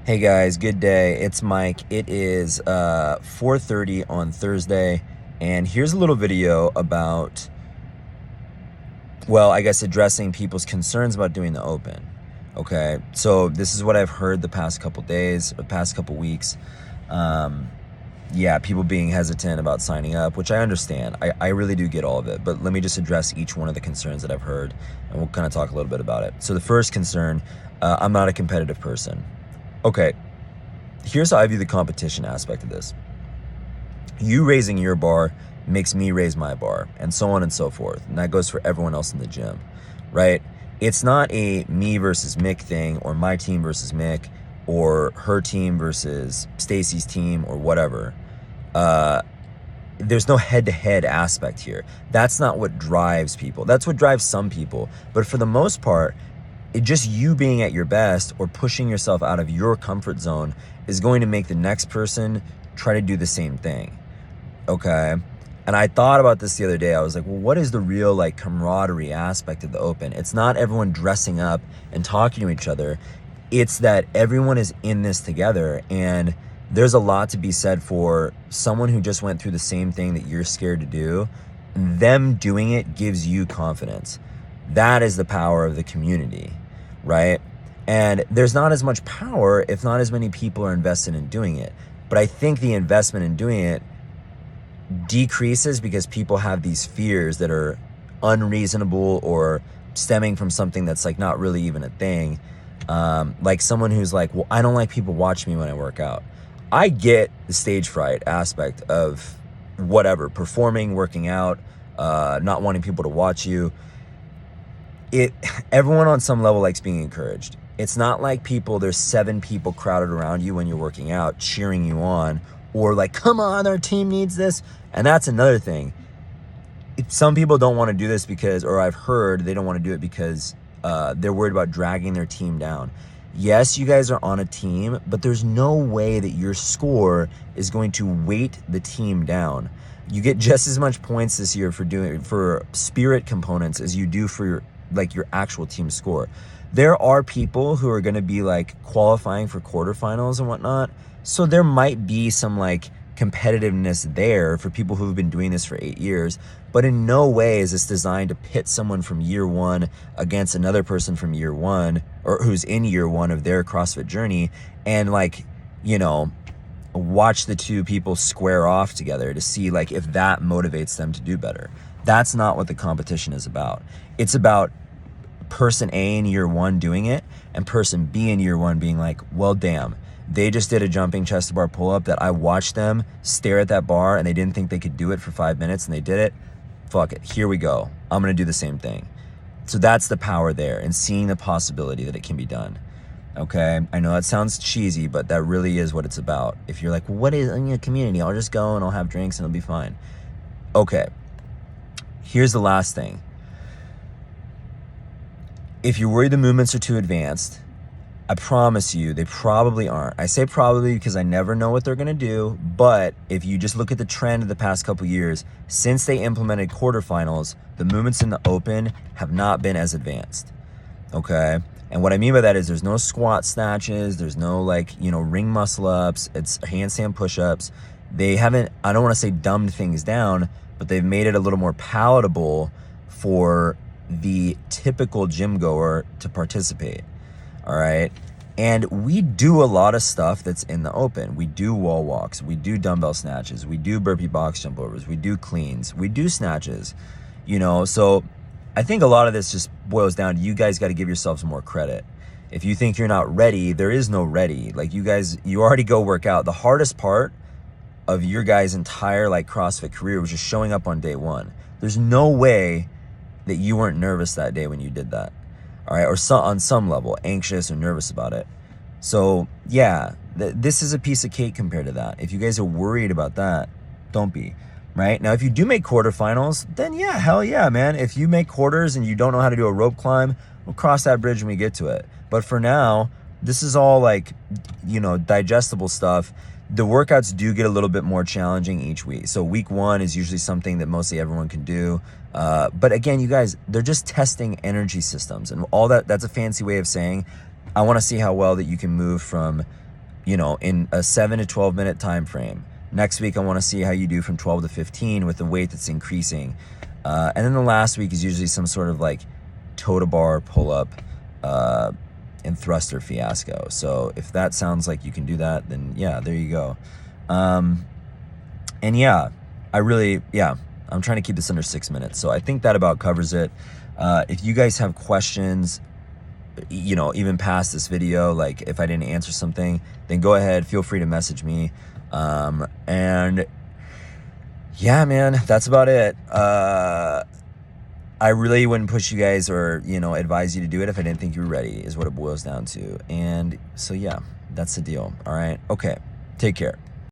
Hey guys, good day. It's Mike. It is 4:30 on Thursday, and here's a little video about, well, I guess addressing people's concerns about doing the open. Okay, so this is what I've heard the past couple days, the past couple weeks. Yeah, people being hesitant about signing up, which I understand. I really do get all of it, but let me just address each one of the concerns that I've heard, and we'll kind of talk a little bit about it. So the first concern, I'm not a competitive person. Okay, here's how I view the competition aspect of this. You raising your bar makes me raise my bar, and so on and so forth. And that goes for everyone else in the gym, right? It's not a me versus Mick thing, or my team versus Mick, or her team versus Stacy's team, or whatever. There's no head-to-head aspect here. That's not what drives people. That's what drives some people. But for the most part, just you being at your best or pushing yourself out of your comfort zone is going to make the next person try to do the same thing. Okay. And I thought about this the other day. I was like, well, what is the real like camaraderie aspect of the open? It's not everyone dressing up and talking to each other. It's that everyone is in this together, and there's a lot to be said for someone who just went through the same thing that you're scared to do. Them doing it gives you confidence. That is the power of the community, right? And there's not as much power if not as many people are invested in doing it. But I think the investment in doing it decreases because people have these fears that are unreasonable or stemming from something that's like not really even a thing. Like someone who's like, well, I don't like people watch me when I work out. I get the stage fright aspect of whatever, performing, working out, not wanting people to watch you. Everyone on some level likes being encouraged. It's not like there's 7 people crowded around you when you're working out, cheering you on, or like, come on, our team needs this. And that's another thing. Some people don't want to do this because, or I've heard they don't want to do it because they're worried about dragging their team down. Yes, you guys are on a team, but there's no way that your score is going to weight the team down. You get just as much points this year for spirit components as you do for your actual team score. There are people who are going to be like qualifying for quarterfinals and whatnot, so there might be some like competitiveness there for people who've been doing this for 8 years, but in no way is this designed to pit someone from year one against another person from year one, or who's in year one of their CrossFit journey, and like, watch the two people square off together to see like if that motivates them to do better. That's not what the competition is about. It's about person A in year one doing it and person B in year one being like, well, damn, they just did a jumping chest to bar pull-up that I watched them stare at that bar and they didn't think they could do it for 5 minutes and they did it. Fuck it. Here we go. I'm going to do the same thing. So that's the power there, and seeing the possibility that it can be done. Okay. I know that sounds cheesy, but that really is what it's about. If you're like, well, what is a community? I'll just go and I'll have drinks and it'll be fine. Okay. Here's the last thing. If you're worried the movements are too advanced, I promise you they probably aren't. I say probably because I never know what they're going to do, but if you just look at the trend of the past couple years, since they implemented quarterfinals, the movements in the open have not been as advanced. Okay? And what I mean by that is there's no squat snatches, there's no ring muscle ups, it's handstand push-ups. They haven't, I don't want to say dumbed things down, but they've made it a little more palatable for the typical gym goer to participate. All right. And we do a lot of stuff that's in the open. We do wall walks, we do dumbbell snatches, we do burpee box jump overs, we do cleans, we do snatches, so I think a lot of this just boils down to you guys got to give yourselves more credit. If you think you're not ready, there is no ready. Like you already go work out. The hardest part of your guys' entire CrossFit career was just showing up on day one. There's no way that you weren't nervous that day when you did that. All right, or on some level, anxious or nervous about it. So yeah, this is a piece of cake compared to that. If you guys are worried about that, don't be. Right? Now, if you do make quarterfinals, then yeah, hell yeah, man. If you make quarters and you don't know how to do a rope climb, we'll cross that bridge when we get to it. But for now, this is all digestible stuff. The workouts do get a little bit more challenging each week. So week 1 is usually something that mostly everyone can do. But again, you guys, they're just testing energy systems and all that. That's a fancy way of saying, I want to see how well that you can move from you know, in a 7 to 12 minute time frame. Next week, I want to see how you do from 12 to 15 with the weight that's increasing. And then the last week is usually some sort of like toe to bar, pull up, and thruster fiasco. So if that sounds like you can do that, then yeah, there you go. And yeah, I'm trying to keep this under 6 minutes. So I think that about covers it. If you guys have questions, you know, even past this video, like if I didn't answer something, then go ahead, feel free to message me. And yeah, man, that's about it. I really wouldn't push you guys or, you know, advise you to do it if I didn't think you were ready, is what it boils down to. And so, yeah, that's the deal. All right. Okay. Take care.